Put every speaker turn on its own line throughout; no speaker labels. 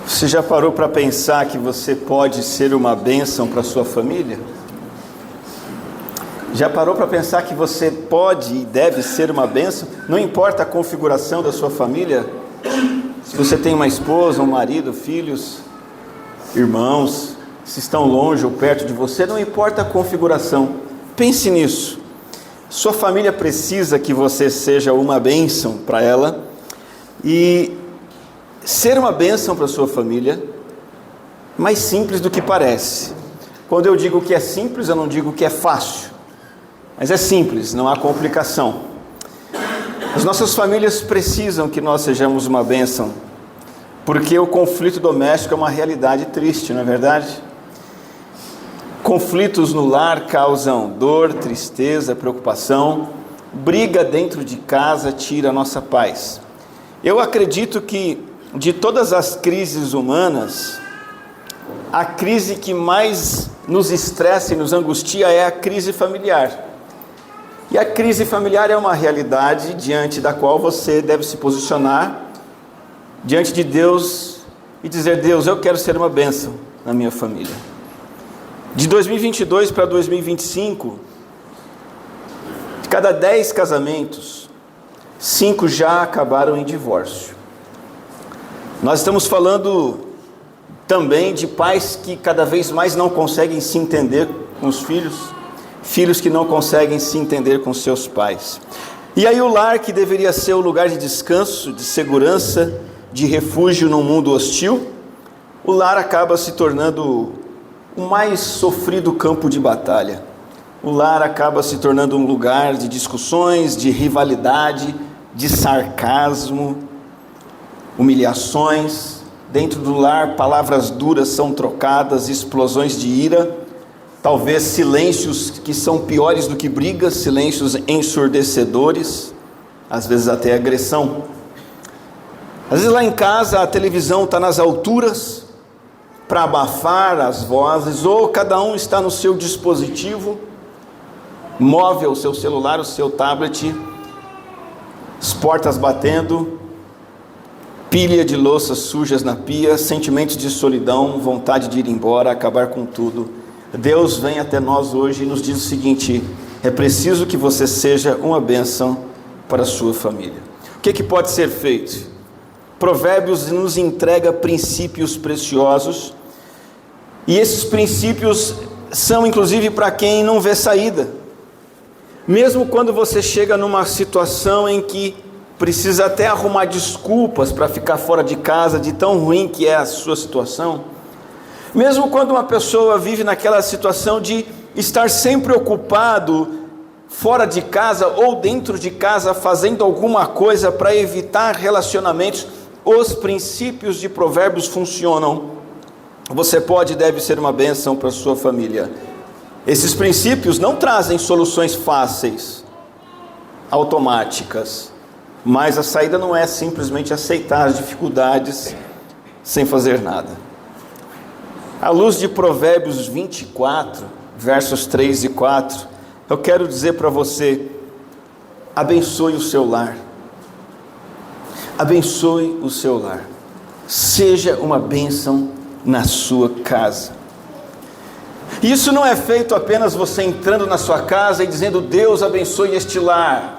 Você já parou para pensar que você pode ser uma bênção para a sua família? Já parou para pensar que você pode e deve ser uma bênção? Não importa a configuração da sua família. Se você tem uma esposa, um marido, filhos, irmãos, se estão longe ou perto de você, não importa a configuração. Pense nisso. Sua família precisa que você seja uma bênção para ela. E ser uma bênção para a sua família é mais simples do que parece. Quando eu digo que é simples, eu não digo que é fácil. Mas é simples, não há complicação. As nossas famílias precisam que nós sejamos uma bênção, porque o conflito doméstico é uma realidade triste, não é verdade? Conflitos no lar causam dor, tristeza, preocupação. Briga dentro de casa tira a nossa paz. Eu acredito que de todas as crises humanas, a crise que mais nos estressa e nos angustia é a crise familiar. E a crise familiar é uma realidade diante da qual você deve se posicionar diante de Deus e dizer: Deus, eu quero ser uma bênção na minha família. De 2022 para 2025, de cada 10 casamentos, 5 já acabaram em divórcio. Nós estamos falando também de pais que cada vez mais não conseguem se entender com os filhos, filhos que não conseguem se entender com seus pais. E aí o lar, que deveria ser o lugar de descanso, de segurança, de refúgio num mundo hostil, o lar acaba se tornando o mais sofrido campo de batalha. O lar acaba se tornando um lugar de discussões, de rivalidade, de sarcasmo, humilhações. Dentro do lar, palavras duras são trocadas, explosões de ira, talvez silêncios que são piores do que brigas, silêncios ensurdecedores, às vezes até agressão. Às vezes lá em casa a televisão está nas alturas para abafar as vozes, ou cada um está no seu dispositivo móvel, o seu celular, o seu tablet, as portas batendo, pilha de louças sujas na pia, sentimentos de solidão, vontade de ir embora, acabar com tudo. Deus vem até nós hoje e nos diz o seguinte: é preciso que você seja uma bênção para a sua família. O que pode ser feito? Provérbios nos entrega princípios preciosos, e esses princípios são inclusive para quem não vê saída. Mesmo quando você chega numa situação em que precisa até arrumar desculpas para ficar fora de casa, de tão ruim que é a sua situação, mesmo quando uma pessoa vive naquela situação de estar sempre ocupado fora de casa ou dentro de casa, fazendo alguma coisa para evitar relacionamentos, os princípios de Provérbios funcionam. Você pode e deve ser uma bênção para a sua família. Esses princípios não trazem soluções fáceis, automáticas, mas a saída não é simplesmente aceitar as dificuldades sem fazer nada. À luz de Provérbios 24, versos 3 e 4, eu quero dizer para você: abençoe o seu lar. Abençoe o seu lar. Seja uma bênção na sua casa. Isso não é feito apenas você entrando na sua casa e dizendo: Deus abençoe este lar.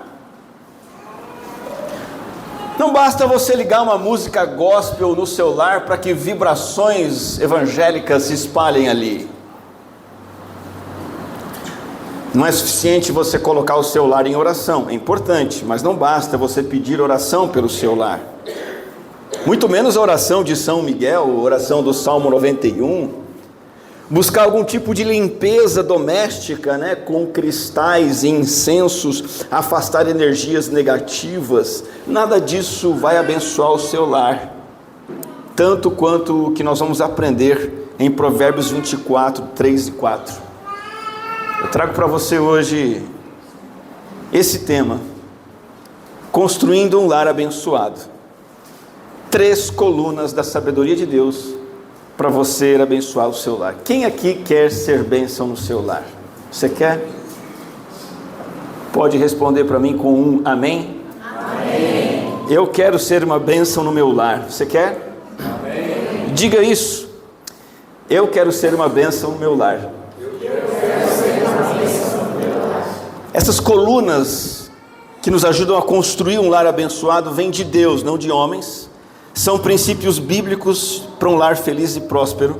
Não basta você ligar uma música gospel no seu lar para que vibrações evangélicas se espalhem ali. Não é suficiente você colocar o seu lar em oração, é importante, mas não basta você pedir oração pelo seu lar. Muito menos a oração de São Miguel, a oração do Salmo 91. Buscar algum tipo de limpeza doméstica, com cristais e incensos, afastar energias negativas. Nada disso vai abençoar o seu lar, tanto quanto o que nós vamos aprender em Provérbios 24, 3 e 4. Eu trago para você hoje esse tema: construindo um lar abençoado. 3 colunas da sabedoria de Deus para você abençoar o seu lar. Quem aqui quer ser bênção no seu lar? Você quer? Pode responder para mim com um amém? Amém. Eu quero ser uma bênção no meu lar. Você quer? Amém. Diga isso. Eu quero ser uma bênção no meu lar. Essas colunas que nos ajudam a construir um lar abençoado vêm de Deus, não de homens. São princípios bíblicos para um lar feliz e próspero.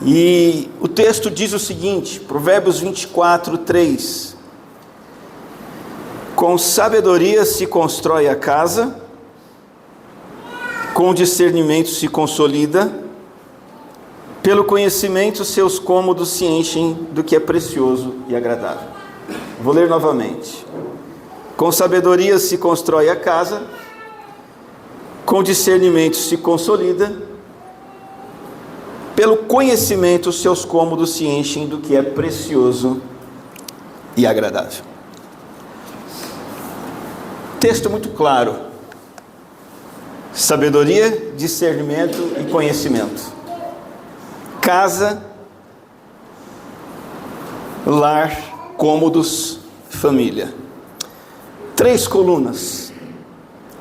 E o texto diz o seguinte, Provérbios 24, 3. Com sabedoria se constrói a casa, com discernimento se consolida, pelo conhecimento seus cômodos se enchem do que é precioso e agradável. Vou ler novamente. Com sabedoria se constrói a casa, com discernimento se consolida, pelo conhecimento seus cômodos se enchem do que é precioso e agradável. Texto muito claro. Sabedoria, discernimento e conhecimento. Casa, lar, cômodos, família. 3 colunas.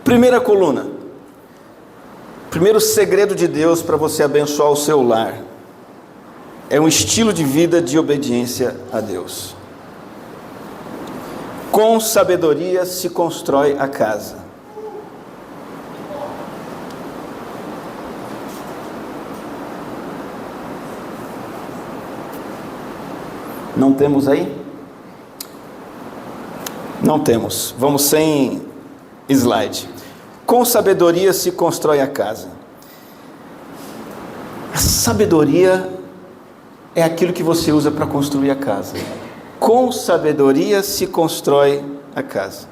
Primeira coluna. Primeiro segredo de Deus para você abençoar o seu lar é um estilo de vida de obediência a Deus. Com sabedoria se constrói a casa. Não temos aí? Não temos. Vamos sem slide. Com sabedoria se constrói a casa. A sabedoria é aquilo que você usa para construir a casa. Com sabedoria se constrói a casa.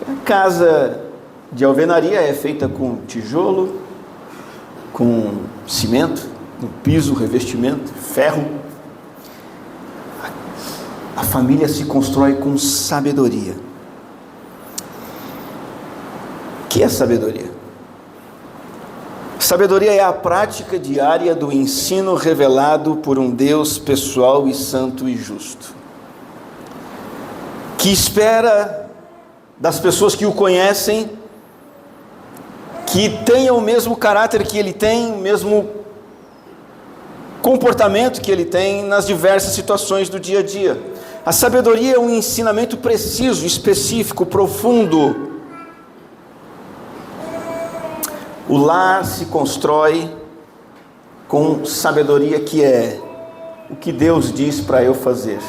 A casa de alvenaria é feita com tijolo, com cimento, no piso, revestimento, ferro. A família se constrói com sabedoria. O que é sabedoria? Sabedoria é a prática diária do ensino revelado por um Deus pessoal e santo e justo, que espera das pessoas que o conhecem que tenham o mesmo caráter que ele tem, o mesmo comportamento que ele tem nas diversas situações do dia a dia. A sabedoria é um ensinamento preciso, específico, profundo. O lar se constrói com sabedoria, que é o que Deus diz para eu fazer,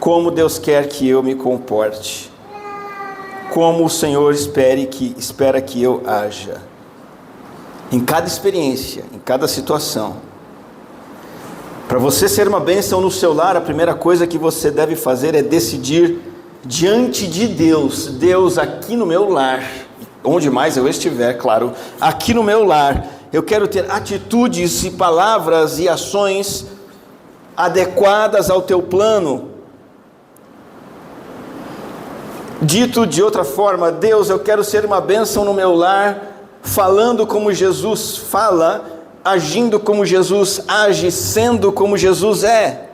como Deus quer que eu me comporte, como o Senhor espera que eu haja, em cada experiência, em cada situação. Para você ser uma bênção no seu lar, a primeira coisa que você deve fazer é decidir diante de Deus: Deus, aqui no meu lar, onde mais eu estiver, claro, aqui no meu lar, eu quero ter atitudes e palavras e ações adequadas ao teu plano. Dito de outra forma, Deus, eu quero ser uma bênção no meu lar, falando como Jesus fala, agindo como Jesus age, sendo como Jesus é.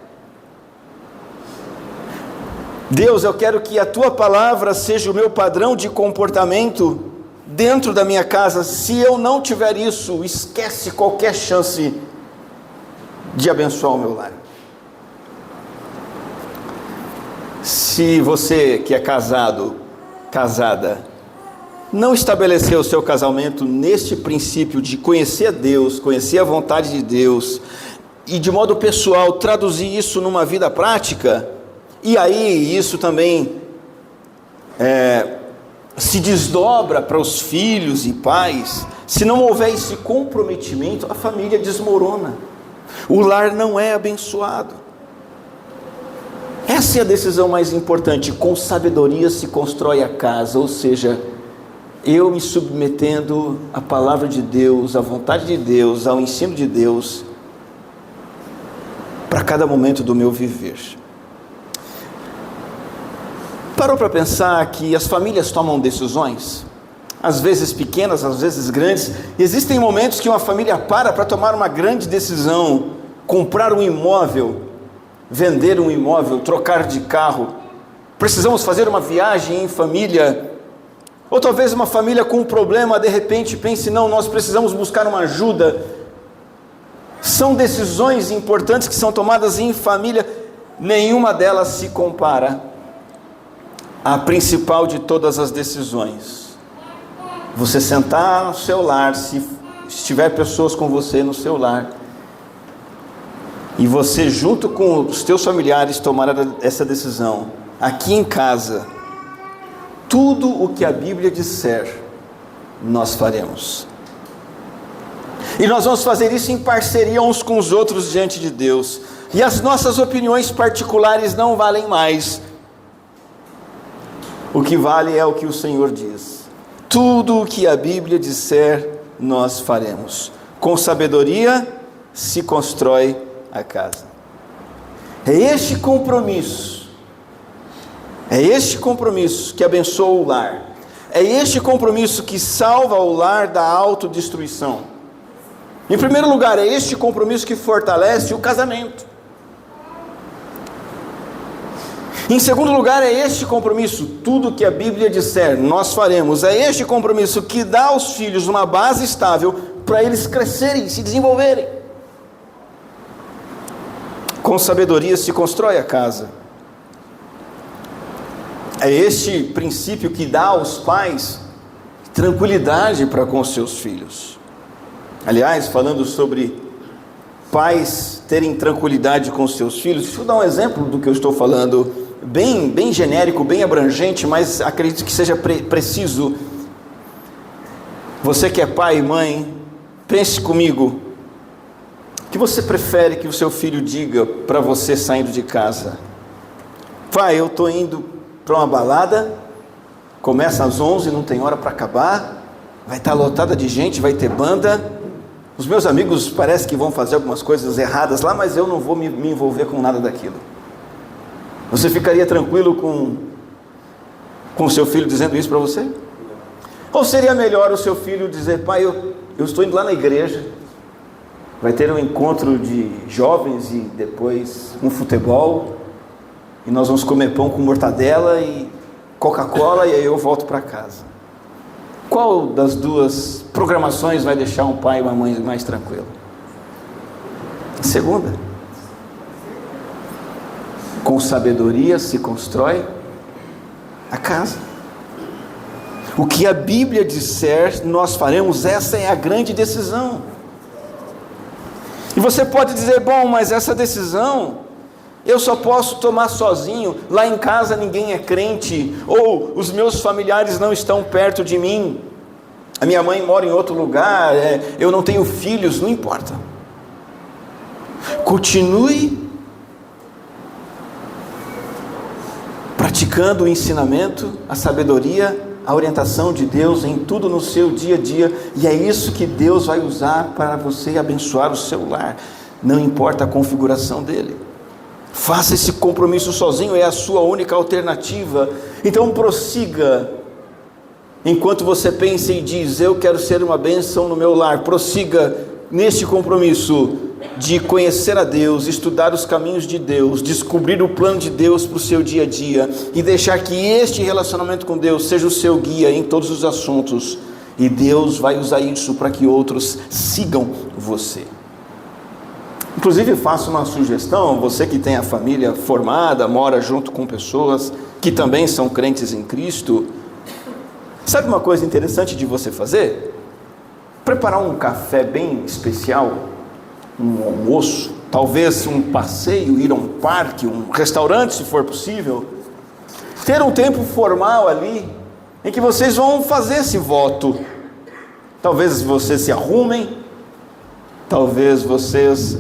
Deus, eu quero que a tua palavra seja o meu padrão de comportamento dentro da minha casa. Se eu não tiver isso, esquece qualquer chance de abençoar o meu lar. Se você que é casado, casada, não estabeleceu o seu casamento neste princípio de conhecer a Deus, conhecer a vontade de Deus, e de modo pessoal traduzir isso numa vida prática, e aí isso também se desdobra para os filhos e pais. Se não houver esse comprometimento, a família desmorona, o lar não é abençoado. Essa é a decisão mais importante. Com sabedoria se constrói a casa, ou seja, eu me submetendo à palavra de Deus, à vontade de Deus, ao ensino de Deus, para cada momento do meu viver. Parou para pensar que as famílias tomam decisões, às vezes pequenas, às vezes grandes. Existem momentos que uma família para tomar uma grande decisão: comprar um imóvel, vender um imóvel, trocar de carro. Precisamos fazer uma viagem em família. Ou talvez uma família com um problema, de repente pense, não, nós precisamos buscar uma ajuda. São decisões importantes que são tomadas em família. Nenhuma delas se compara à principal de todas as decisões. Você sentar no seu lar, se estiver pessoas com você no seu lar, e você junto com os teus familiares tomar essa decisão, aqui em casa, tudo o que a Bíblia disser, nós faremos. E nós vamos fazer isso em parceria uns com os outros diante de Deus. E as nossas opiniões particulares não valem mais. O que vale é o que o Senhor diz. Tudo o que a Bíblia disser, nós faremos. Com sabedoria se constrói a casa. É este compromisso que abençoa o lar. É este compromisso que salva o lar da autodestruição. Em primeiro lugar, é este compromisso que fortalece o casamento. Em segundo lugar, é este compromisso, tudo que a Bíblia disser, nós faremos. É este compromisso que dá aos filhos uma base estável para eles crescerem, se desenvolverem. Com sabedoria se constrói a casa. É este princípio que dá aos pais tranquilidade para com os seus filhos. Aliás, falando sobre pais terem tranquilidade com os seus filhos, deixa eu dar um exemplo do que eu estou falando, bem genérico, bem abrangente, mas acredito que seja preciso. Você que é pai e mãe, pense comigo, o que você prefere que o seu filho diga para você saindo de casa? Pai, eu estou indo para uma balada, começa às 11, não tem hora para acabar, vai estar lotada de gente, vai ter banda, os meus amigos parece que vão fazer algumas coisas erradas lá, mas eu não vou me envolver com nada daquilo. Você ficaria tranquilo com o seu filho dizendo isso para você? Ou seria melhor o seu filho dizer, pai, eu estou indo lá na igreja, vai ter um encontro de jovens e depois um futebol, e nós vamos comer pão com mortadela e Coca-Cola, e aí eu volto para casa. Qual das duas programações vai deixar um pai e uma mãe mais tranquilo? A segunda. Com sabedoria se constrói a casa. O que a Bíblia disser, nós faremos. Essa é a grande decisão. E você pode dizer, bom, mas essa decisão eu só posso tomar sozinho, lá em casa ninguém é crente, ou os meus familiares não estão perto de mim, a minha mãe mora em outro lugar, eu não tenho filhos, não importa. Continue praticando o ensinamento, a sabedoria, a orientação de Deus em tudo no seu dia a dia, e é isso que Deus vai usar para você abençoar o seu lar, não importa a configuração dele. Faça esse compromisso sozinho, é a sua única alternativa. Então prossiga, enquanto você pensa e diz, eu quero ser uma bênção no meu lar, prossiga neste compromisso de conhecer a Deus, estudar os caminhos de Deus, descobrir o plano de Deus para o seu dia a dia, e deixar que este relacionamento com Deus seja o seu guia em todos os assuntos, e Deus vai usar isso para que outros sigam você. Inclusive faço uma sugestão, você que tem a família formada, mora junto com pessoas que também são crentes em Cristo, sabe uma coisa interessante de você fazer? Preparar um café bem especial, um almoço, talvez um passeio, ir a um parque, um restaurante se for possível, ter um tempo formal ali, em que vocês vão fazer esse voto. Talvez vocês se arrumem, talvez vocês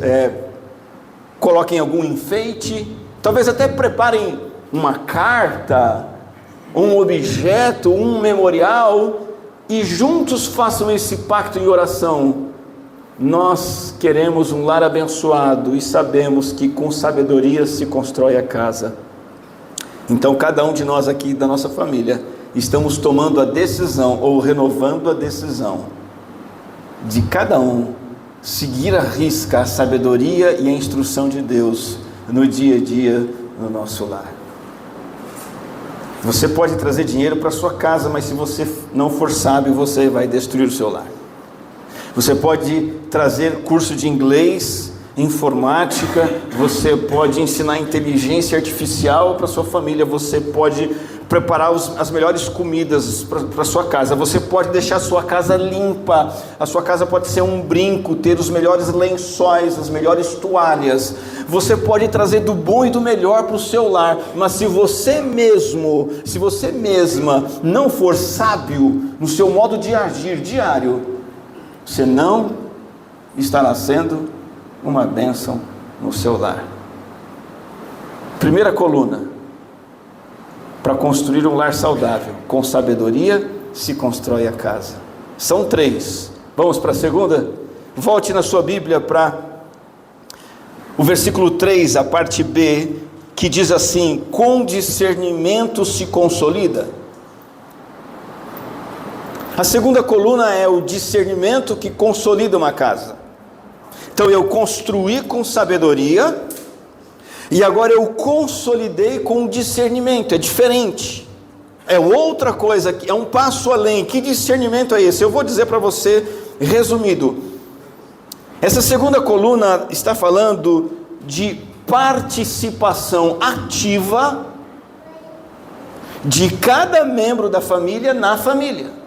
coloquem algum enfeite, talvez até preparem uma carta, um objeto, um memorial, e juntos façam esse pacto em oração. Nós queremos um lar abençoado e sabemos que com sabedoria se constrói a casa. Então cada um de nós aqui da nossa família estamos tomando a decisão, ou renovando a decisão, de cada um seguir à risca a sabedoria e a instrução de Deus no dia a dia no nosso lar. Você pode trazer dinheiro para sua casa, mas se você não for sábio, você vai destruir o seu lar. Você pode trazer curso de inglês, informática, você pode ensinar inteligência artificial para sua família, você pode preparar as melhores comidas para sua casa, você pode deixar a sua casa limpa, a sua casa pode ser um brinco, ter os melhores lençóis, as melhores toalhas, você pode trazer do bom e do melhor para o seu lar, mas se você mesma não for sábio no seu modo de agir diário, você não estará sendo uma bênção no seu lar. Primeira coluna, para construir um lar saudável, com sabedoria se constrói a casa. São 3. Vamos para a segunda? Volte na sua Bíblia para o versículo 3, a parte B, que diz assim: com discernimento se consolida. A segunda coluna é o discernimento que consolida uma casa. Então eu construí com sabedoria, e agora eu consolidei com discernimento. É diferente, é outra coisa, é um passo além. Que discernimento é esse? Eu vou dizer para você, resumido. Essa segunda coluna está falando de participação ativa de cada membro da família na família.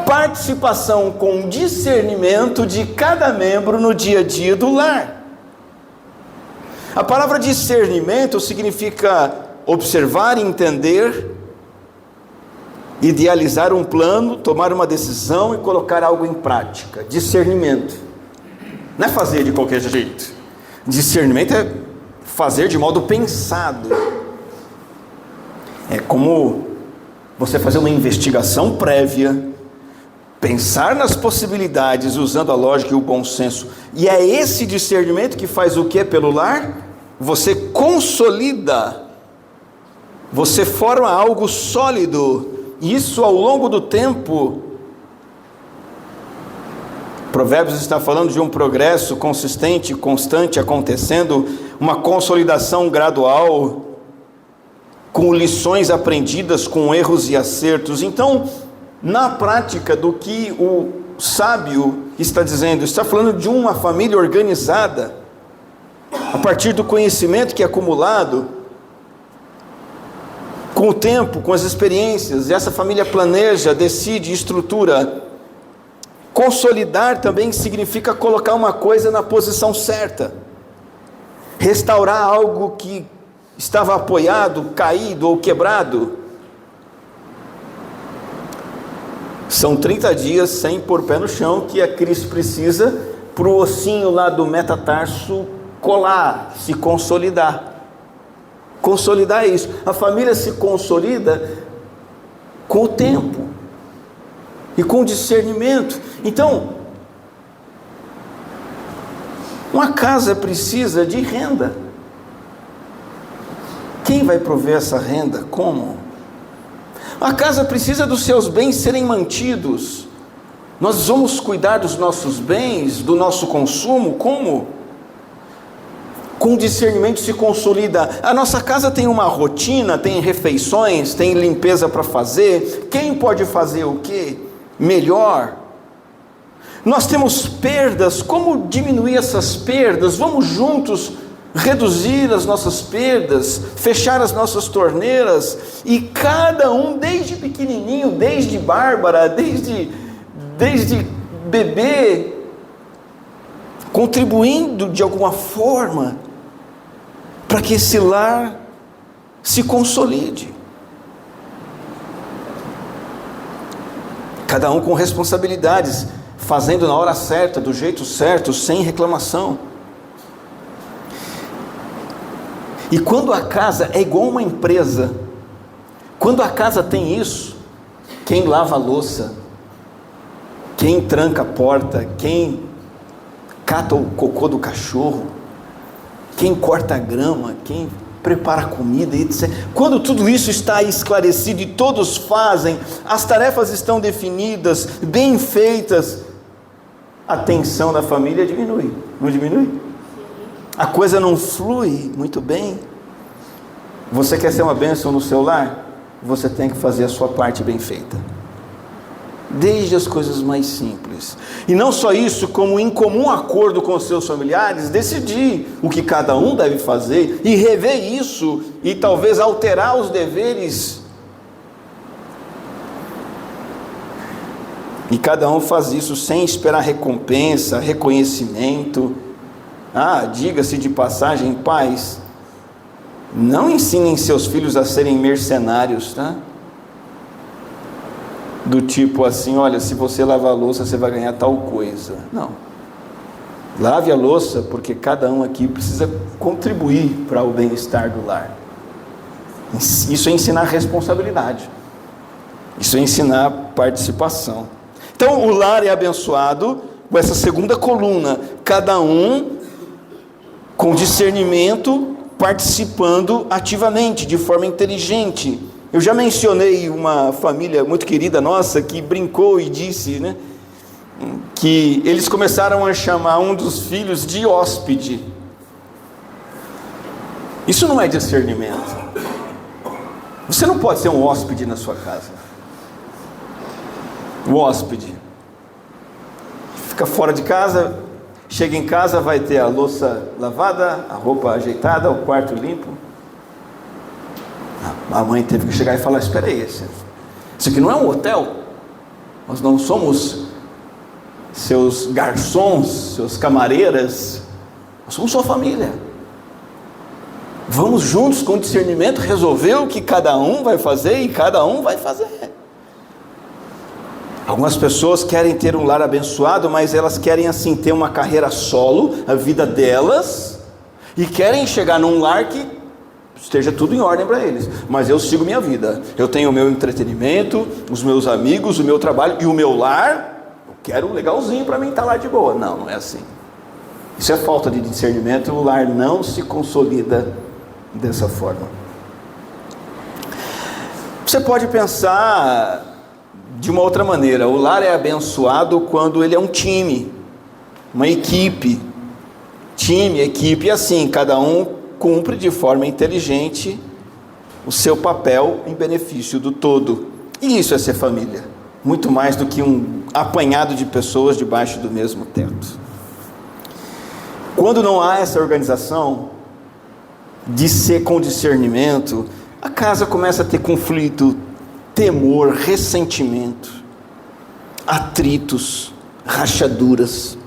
Participação com discernimento de cada membro no dia a dia do lar. A palavra discernimento significa observar, entender, idealizar um plano, tomar uma decisão e colocar algo em prática. Discernimento não é fazer de qualquer jeito. Discernimento é fazer de modo pensado. É como você fazer uma investigação prévia, pensar nas possibilidades usando a lógica e o bom senso. E é esse discernimento que faz o que pelo lar? Você consolida, você forma algo sólido. Isso ao longo do tempo. Provérbios está falando de um progresso consistente, constante acontecendo, uma consolidação gradual, com lições aprendidas, com erros e acertos. Então, na prática do que o sábio está dizendo, está falando de uma família organizada, a partir do conhecimento que é acumulado, com o tempo, com as experiências, essa família planeja, decide, estrutura. Consolidar também significa colocar uma coisa na posição certa, restaurar algo que estava apoiado, caído ou quebrado. São 30 dias sem pôr pé no chão que a Cris precisa para o ossinho lá do metatarso colar, se consolidar. Consolidar é isso. A família se consolida com o tempo e com o discernimento. Então, uma casa precisa de renda. Quem vai prover essa renda? Como? A casa precisa dos seus bens serem mantidos. Nós vamos cuidar dos nossos bens, do nosso consumo, como? Com discernimento se consolida. A nossa casa tem uma rotina, tem refeições, tem limpeza para fazer. Quem pode fazer o quê? Melhor. Nós temos perdas, como diminuir essas perdas? Vamos juntos reduzir as nossas perdas, fechar as nossas torneiras, e cada um, desde pequenininho, desde Bárbara, desde bebê, contribuindo de alguma forma, para que esse lar se consolide. Cada um com responsabilidades, fazendo na hora certa, do jeito certo, sem reclamação. E quando a casa é igual uma empresa, quando a casa tem isso, quem lava a louça, quem tranca a porta, quem cata o cocô do cachorro, quem corta a grama, quem prepara a comida, etc. Quando tudo isso está esclarecido e todos fazem, as tarefas estão definidas, bem feitas, a tensão da família diminui, não diminui? A coisa não flui muito bem. Você quer ser uma bênção no seu lar? você tem que fazer a sua parte bem feita. Desde as coisas mais simples. E não só isso, como em comum acordo com os seus familiares, decidir o que cada um deve fazer e rever isso e talvez alterar os deveres. E cada um faz isso sem esperar recompensa, reconhecimento. Diga-se de passagem, pais, não ensinem seus filhos a serem mercenários, tá? Do tipo assim, olha, se você lavar a louça, você vai ganhar tal coisa. Não. Lave a louça, porque cada um aqui precisa contribuir para o bem-estar do lar. Isso é ensinar responsabilidade. Isso é ensinar participação. Então, o lar é abençoado com essa segunda coluna, cada um com discernimento, participando ativamente, de forma inteligente. Eu já mencionei uma família muito querida nossa que brincou e disse, né, que eles começaram a chamar um dos filhos de hóspede. Isso não é discernimento. Você não pode ser um hóspede na sua casa. O hóspede fica fora de casa, chega em casa, vai ter a louça lavada, a roupa ajeitada, o quarto limpo. A mãe teve que chegar e falar, espera aí, isso aqui não é um hotel, nós não somos seus garçons, seus camareiras, nós somos sua família, vamos juntos com discernimento resolver o que cada um vai fazer e cada um vai fazer. Algumas pessoas querem ter um lar abençoado, mas elas querem assim ter uma carreira solo, a vida delas, e querem chegar num lar que esteja tudo em ordem para eles, mas eu sigo minha vida, eu tenho o meu entretenimento, os meus amigos, o meu trabalho e o meu lar, eu quero um legalzinho para mim estar lá de boa. Não é assim. Isso é falta de discernimento, o lar não se consolida dessa forma. Você pode pensar de uma outra maneira, o lar é abençoado quando ele é um time, uma equipe, equipe, assim, cada um cumpre de forma inteligente o seu papel em benefício do todo. E isso é ser família, muito mais do que um apanhado de pessoas debaixo do mesmo teto. Quando não há essa organização de ser com discernimento, a casa começa a ter conflito, temor, ressentimento, atritos, rachaduras.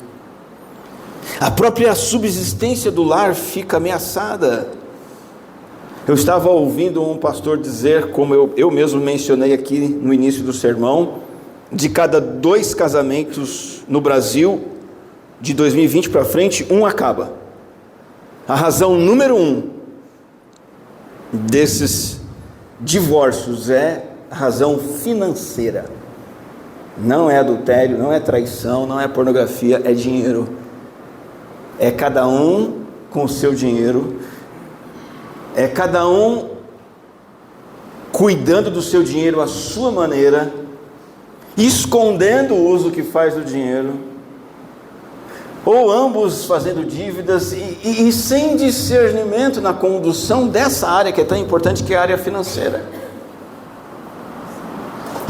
A própria subsistência do lar fica ameaçada. Eu estava ouvindo um pastor dizer, como eu mesmo mencionei aqui no início do sermão, de cada 2 casamentos no Brasil, de 2020 para frente, um acaba. A razão número 1 desses divórcios é a razão financeira. Não é adultério, não é traição, não é pornografia, é dinheiro. É cada um com o seu dinheiro, é cada um cuidando do seu dinheiro à sua maneira, escondendo o uso que faz do dinheiro, ou ambos fazendo dívidas e sem discernimento na condução dessa área que é tão importante, que é a área financeira.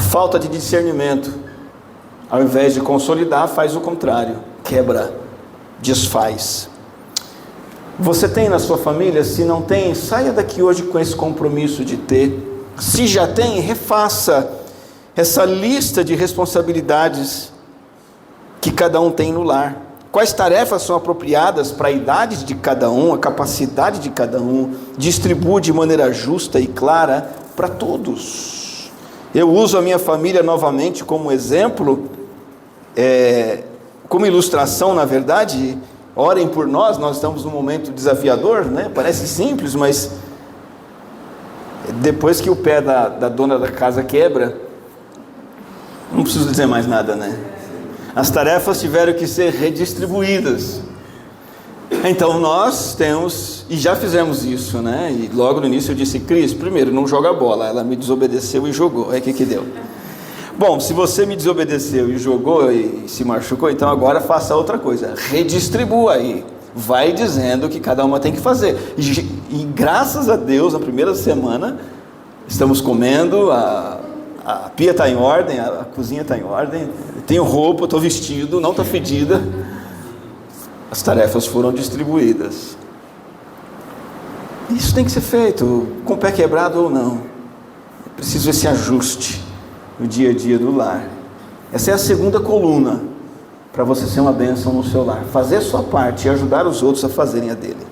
Falta de discernimento, ao invés de consolidar, faz o contrário, quebra, desfaz. Você tem na sua família? Se não tem, saia daqui hoje com esse compromisso de ter. Se já tem, refaça essa lista de responsabilidades que cada um tem no lar. Quais tarefas são apropriadas para a idade de cada um, a capacidade de cada um, distribua de maneira justa e clara para todos. Eu uso a minha família novamente como exemplo, como ilustração, na verdade. Orem por nós, nós estamos num momento desafiador, né? Parece simples, mas depois que o pé da dona da casa quebra, não preciso dizer mais nada, né? As tarefas tiveram que ser redistribuídas. Então nós temos, e já fizemos isso, né? E logo no início eu disse, Cris, primeiro, não joga bola. Ela me desobedeceu e jogou. Aí o que deu? Bom, se você me desobedeceu e jogou e se machucou, então agora faça outra coisa, redistribua aí, vai dizendo o que cada uma tem que fazer. E graças a Deus, na primeira semana, Estamos comendo, a pia está em ordem, a cozinha está em ordem, tenho roupa, estou vestido, não está fedida. As tarefas foram distribuídas. Isso tem que ser feito, com o pé quebrado ou não. É preciso esse ajuste no dia a dia do lar. Essa é a segunda coluna para você ser uma bênção no seu lar. Fazer a sua parte e ajudar os outros a fazerem a dele.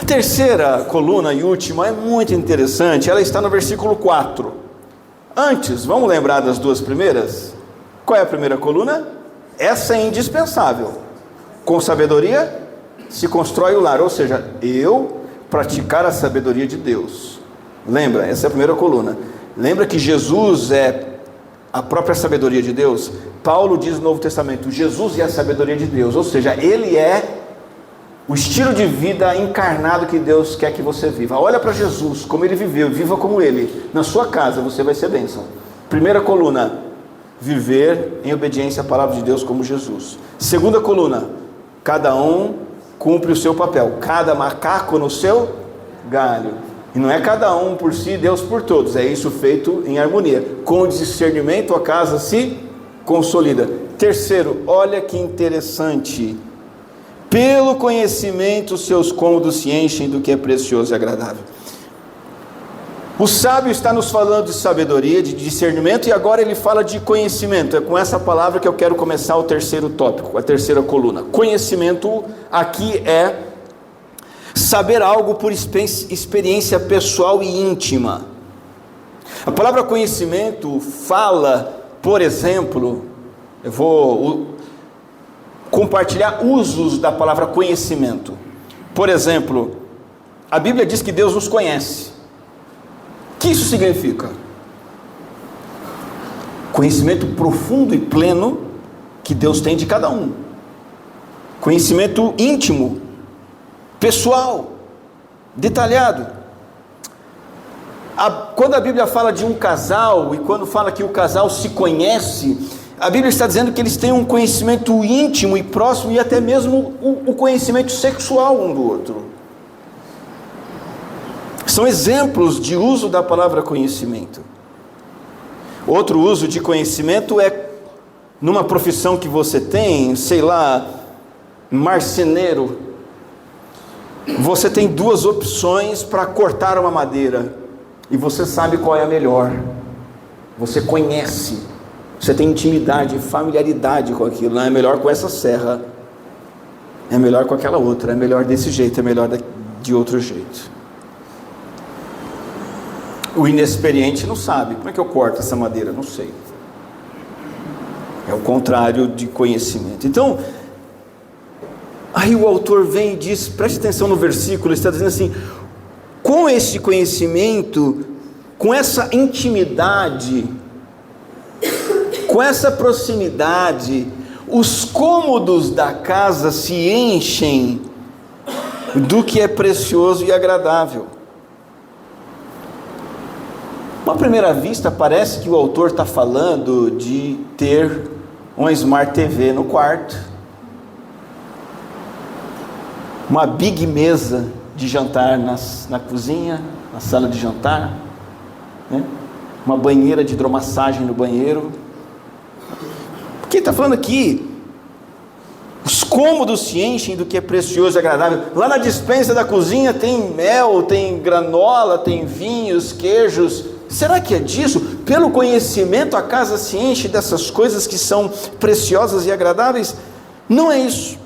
A terceira coluna e última é muito interessante. Ela está no versículo 4. Antes, vamos lembrar das duas primeiras? Qual é a primeira coluna? Essa é indispensável. Com sabedoria se constrói o lar. Ou seja, eu praticar a sabedoria de Deus. Lembra? Essa é a primeira coluna. Lembra que Jesus é a própria sabedoria de Deus? Paulo diz no Novo Testamento, Jesus é a sabedoria de Deus. Ou seja, Ele é o estilo de vida encarnado que Deus quer que você viva. Olha para Jesus, como Ele viveu, viva como Ele. Na sua casa você vai ser bênção. Primeira coluna, viver em obediência à palavra de Deus como Jesus. Segunda coluna, cada um cumpre o seu papel. Cada macaco no seu galho. E não é cada um por si, Deus por todos. É isso feito em harmonia. Com discernimento a casa se consolida. Terceiro, olha que interessante. Pelo conhecimento seus cômodos se enchem do que é precioso e agradável. O sábio está nos falando de sabedoria, de discernimento, e agora ele fala de conhecimento. É com essa palavra que eu quero começar o terceiro tópico, a terceira coluna. Conhecimento aqui é saber algo por experiência pessoal e íntima. A palavra conhecimento fala, por exemplo, eu vou compartilhar usos da palavra conhecimento. Por exemplo, a Bíblia diz que Deus nos conhece. O que isso significa? Conhecimento profundo e pleno que Deus tem de cada um. Conhecimento íntimo, pessoal, detalhado. Quando a Bíblia fala de um casal, e quando fala que o casal se conhece, a Bíblia está dizendo que eles têm um conhecimento íntimo e próximo, e até mesmo o conhecimento sexual um do outro. São exemplos de uso da palavra conhecimento. Outro uso de conhecimento é numa profissão que você tem, sei lá, marceneiro. Você tem duas opções para cortar uma madeira, e você sabe qual é a melhor. Você conhece, você tem intimidade, familiaridade com aquilo. Não é melhor com essa serra, é melhor com aquela outra, é melhor desse jeito, é melhor de outro jeito. O inexperiente não sabe. Como é que eu corto essa madeira? Não sei. É o contrário de conhecimento. Então, aí o autor vem e diz, preste atenção no versículo, ele está dizendo assim: com esse conhecimento, com essa intimidade, com essa proximidade, os cômodos da casa se enchem do que é precioso e agradável. À primeira vista parece que o autor está falando de ter uma Smart TV no quarto, uma big mesa de jantar na cozinha, na sala de jantar, né? Uma banheira de hidromassagem no banheiro. Porque ele está falando aqui, os cômodos se enchem do que é precioso e agradável. Lá na despensa da cozinha tem mel, tem granola, tem vinhos, queijos. Será que é disso? Pelo conhecimento a casa se enche dessas coisas que são preciosas e agradáveis? Não é isso.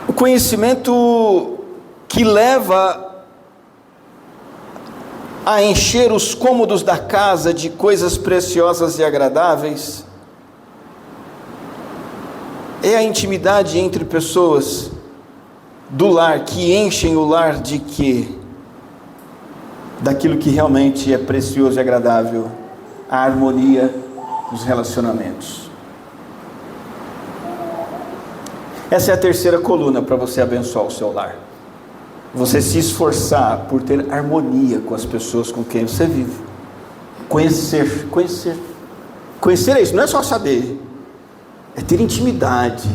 O conhecimento que leva a encher os cômodos da casa de coisas preciosas e agradáveis é a intimidade entre pessoas do lar, que enchem o lar de quê? Daquilo que realmente é precioso e agradável, a harmonia dos relacionamentos. Essa é a terceira coluna para você abençoar o seu lar. Você se esforçar por ter harmonia com as pessoas com quem você vive. Conhecer é isso, não é só saber, é ter intimidade,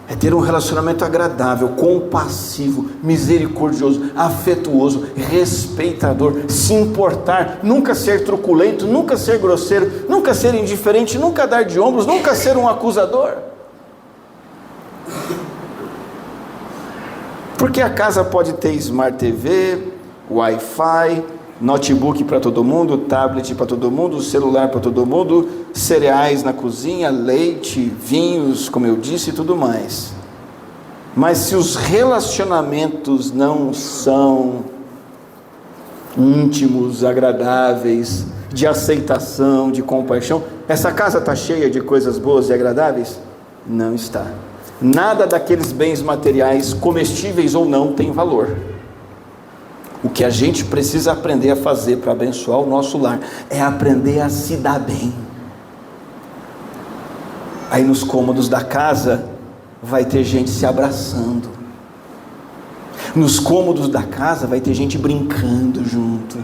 É ter um relacionamento agradável, compassivo, misericordioso, afetuoso, respeitador, se importar, nunca ser truculento, nunca ser grosseiro, nunca ser indiferente, nunca dar de ombros, nunca ser um acusador. Porque a casa pode ter Smart TV, Wi-Fi, notebook para todo mundo, tablet para todo mundo, celular para todo mundo, cereais na cozinha, leite, vinhos, como eu disse, e tudo mais. Mas se os relacionamentos não são íntimos, agradáveis, de aceitação, de compaixão, essa casa está cheia de coisas boas e agradáveis? Não está. Nada daqueles bens materiais, comestíveis ou não, tem valor. O que a gente precisa aprender a fazer para abençoar o nosso lar é aprender a se dar bem. Aí nos cômodos da casa vai ter gente se abraçando. Nos cômodos da casa vai ter gente brincando junto.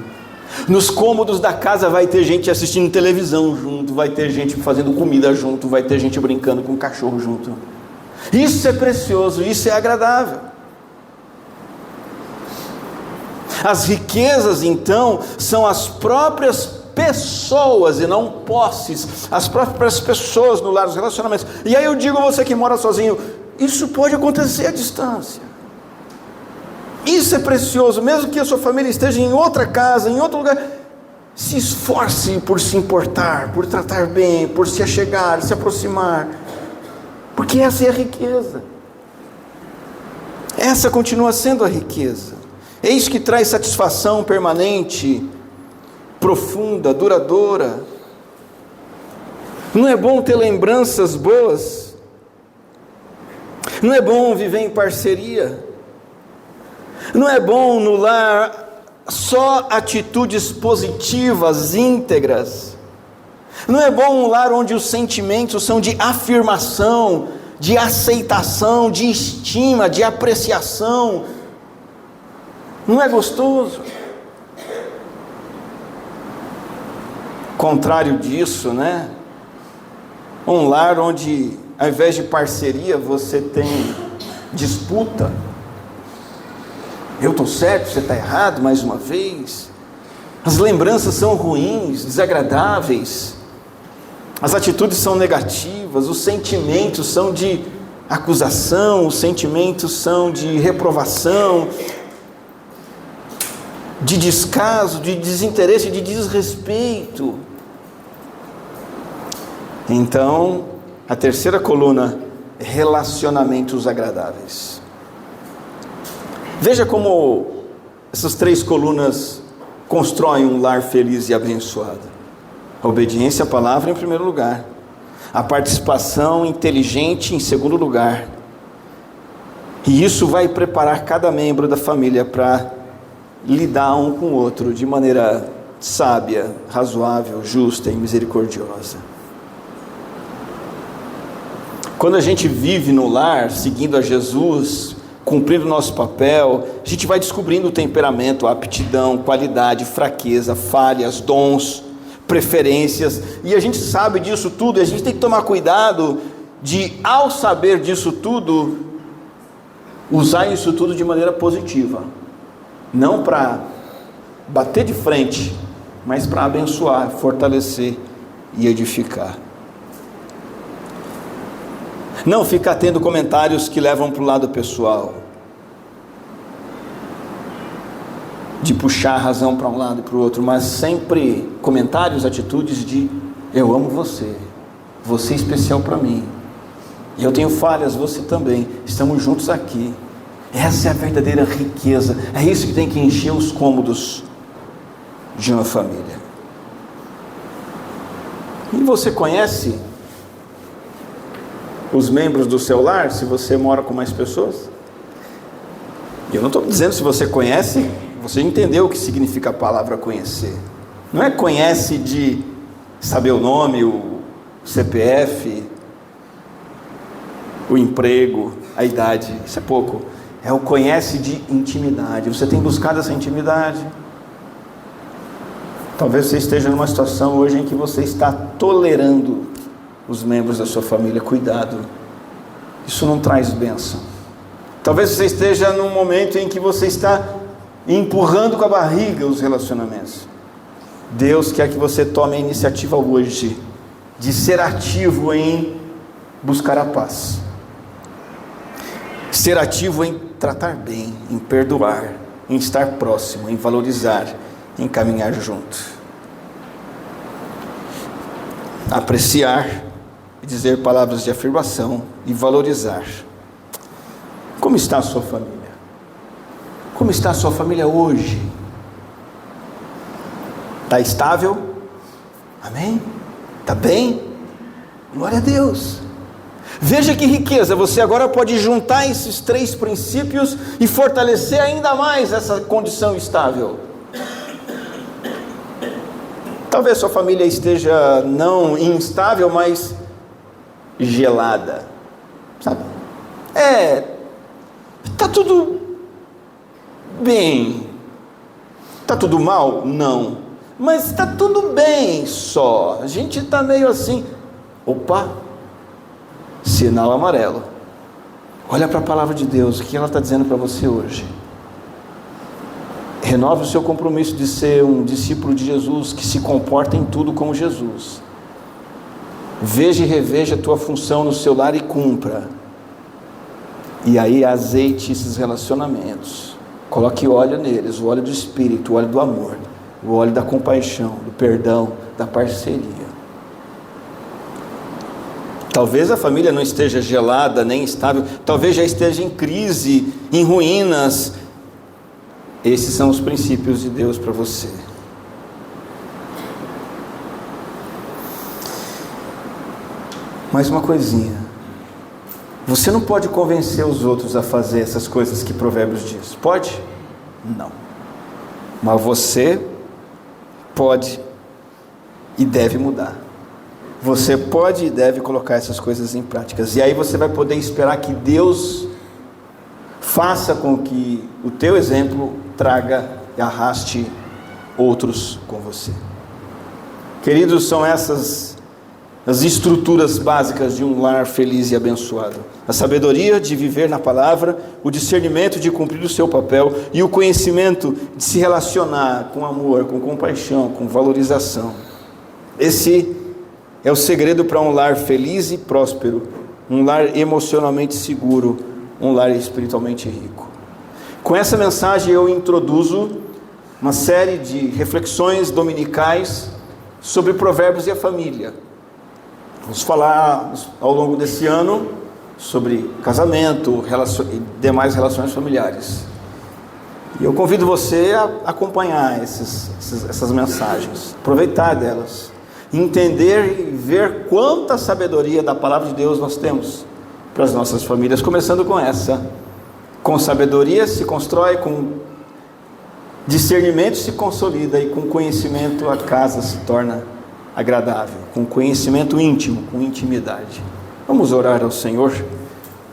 Nos cômodos da casa vai ter gente assistindo televisão junto, vai ter gente fazendo comida junto, vai ter gente brincando com o cachorro junto. Isso é precioso, isso é agradável. As riquezas, então, são as próprias pessoas e não posses, as próprias pessoas no lar, dos relacionamentos. E aí eu digo a você que mora sozinho, isso pode acontecer à distância. Isso é precioso, mesmo que a sua família esteja em outra casa, em outro lugar. Se esforce por se importar, por tratar bem, por se achegar, se aproximar, porque essa é a riqueza. Essa continua sendo a riqueza. É isso que traz satisfação permanente, profunda, duradoura. Não é bom ter lembranças boas? Não é bom viver em parceria? Não é bom no lar só atitudes positivas, íntegras? Não é bom um lar onde os sentimentos são de afirmação, de aceitação, de estima, de apreciação? Não é gostoso? Contrário disso, né? Um lar onde, ao invés de parceria, você tem disputa. Eu estou certo, você está errado, mais uma vez. As lembranças são ruins, desagradáveis. As atitudes são negativas, os sentimentos são de acusação, os sentimentos são de reprovação, de descaso, de desinteresse, de desrespeito. Então, a terceira coluna, relacionamentos agradáveis. Veja como essas três colunas constroem um lar feliz e abençoado. A obediência à palavra em primeiro lugar, a participação inteligente em segundo lugar, e isso vai preparar cada membro da família para lidar um com o outro de maneira sábia, razoável, justa e misericordiosa. Quando a gente vive no lar, seguindo a Jesus, cumprindo o nosso papel, a gente vai descobrindo o temperamento, a aptidão, qualidade, fraqueza, falhas, dons, preferências, e a gente sabe disso tudo, e a gente tem que tomar cuidado de, ao saber disso tudo, usar isso tudo de maneira positiva. Não para bater de frente, mas para abençoar, fortalecer e edificar. Não ficar tendo comentários que levam para o lado pessoal, de puxar a razão para um lado e para o outro, mas sempre comentários, atitudes de eu amo você, você é especial para mim, eu tenho falhas, você também, estamos juntos aqui. Essa é a verdadeira riqueza, é isso que tem que encher os cômodos de uma família. E você conhece os membros do seu lar, se você mora com mais pessoas? Eu não estou dizendo se você conhece, você entendeu o que significa a palavra conhecer. Não é conhece de saber o nome, o CPF, o emprego, a idade, isso é pouco. É o conhece de intimidade. Você tem buscado essa intimidade? Talvez você esteja numa situação hoje em que você está tolerando os membros da sua família. Cuidado. Isso não traz bênção. Talvez você esteja num momento em que você está empurrando com a barriga os relacionamentos. Deus quer que você tome a iniciativa hoje de ser ativo em buscar a paz. Ser ativo em tratar bem, em perdoar, em estar próximo, em valorizar, em caminhar junto. Apreciar e dizer palavras de afirmação e valorizar. Como está a sua família? Como está a sua família hoje? Está estável? Amém? Está bem? Glória a Deus. Veja que riqueza, você agora pode juntar esses 3 princípios e fortalecer ainda mais essa condição estável. Talvez sua família esteja não instável, mas gelada, sabe? Está tudo bem. Está tudo mal? Não. Mas está tudo bem só. A gente está meio assim. Opa! Sinal amarelo. Olha para a palavra de Deus. O que ela está dizendo para você hoje? Renove o seu compromisso de ser um discípulo de Jesus, que se comporta em tudo como Jesus. Veja e reveja a tua função no seu lar e cumpra. E aí azeite esses relacionamentos. Coloque óleo neles, o óleo do Espírito, o óleo do amor, o óleo da compaixão, do perdão, da parceria. Talvez a família não esteja gelada, nem estável, talvez já esteja em crise, em ruínas. Esses são os princípios de Deus para você. Mais uma coisinha. Você não pode convencer os outros a fazer essas coisas que Provérbios diz. Pode? Não. Mas você pode e deve mudar. Você pode e deve colocar essas coisas em práticas. E aí você vai poder esperar que Deus faça com que o teu exemplo traga e arraste outros com você. Queridos, são essas as estruturas básicas de um lar feliz e abençoado. A sabedoria de viver na palavra, o discernimento de cumprir o seu papel e o conhecimento de se relacionar com amor, com compaixão, com valorização. Esse é o segredo para um lar feliz e próspero, um lar emocionalmente seguro, um lar espiritualmente rico. Com essa mensagem eu introduzo uma série de reflexões dominicais sobre provérbios e a família. Vamos falar ao longo desse ano sobre casamento e demais relações familiares. E eu convido você a acompanhar essas mensagens, aproveitar delas, entender e ver quanta sabedoria da palavra de Deus nós temos para as nossas famílias, começando com essa. Com sabedoria se constrói, com discernimento se consolida e com conhecimento a casa se torna agradável, com conhecimento íntimo, com intimidade. Vamos orar ao Senhor.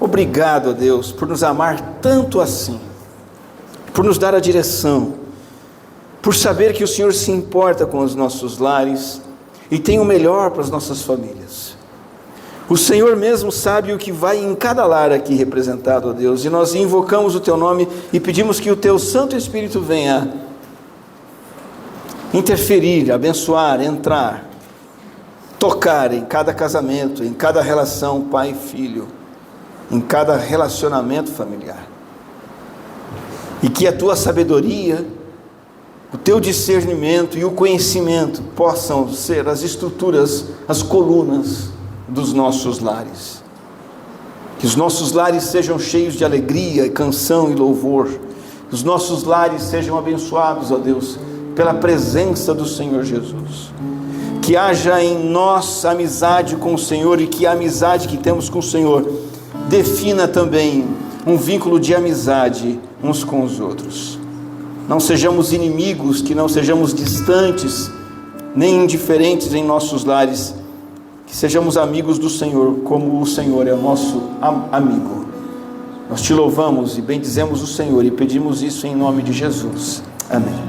Obrigado a Deus por nos amar tanto assim, por nos dar a direção, por saber que o Senhor se importa com os nossos lares e tem o melhor para as nossas famílias. O Senhor mesmo sabe o que vai em cada lar aqui representado, ó Deus, e nós invocamos o Teu nome e pedimos que o Teu Santo Espírito venha interferir, abençoar, entrar, tocar em cada casamento, em cada relação pai e filho, em cada relacionamento familiar. E que a Tua sabedoria, o Teu discernimento e o conhecimento possam ser as estruturas, as colunas dos nossos lares. Que os nossos lares sejam cheios de alegria, canção e louvor. Que os nossos lares sejam abençoados, ó Deus, pela presença do Senhor Jesus. Que haja em nós amizade com o Senhor e que a amizade que temos com o Senhor defina também um vínculo de amizade uns com os outros. Não sejamos inimigos, que não sejamos distantes, nem indiferentes em nossos lares, que sejamos amigos do Senhor, como o Senhor é o nosso amigo. Nós Te louvamos e bendizemos o Senhor e pedimos isso em nome de Jesus. Amém.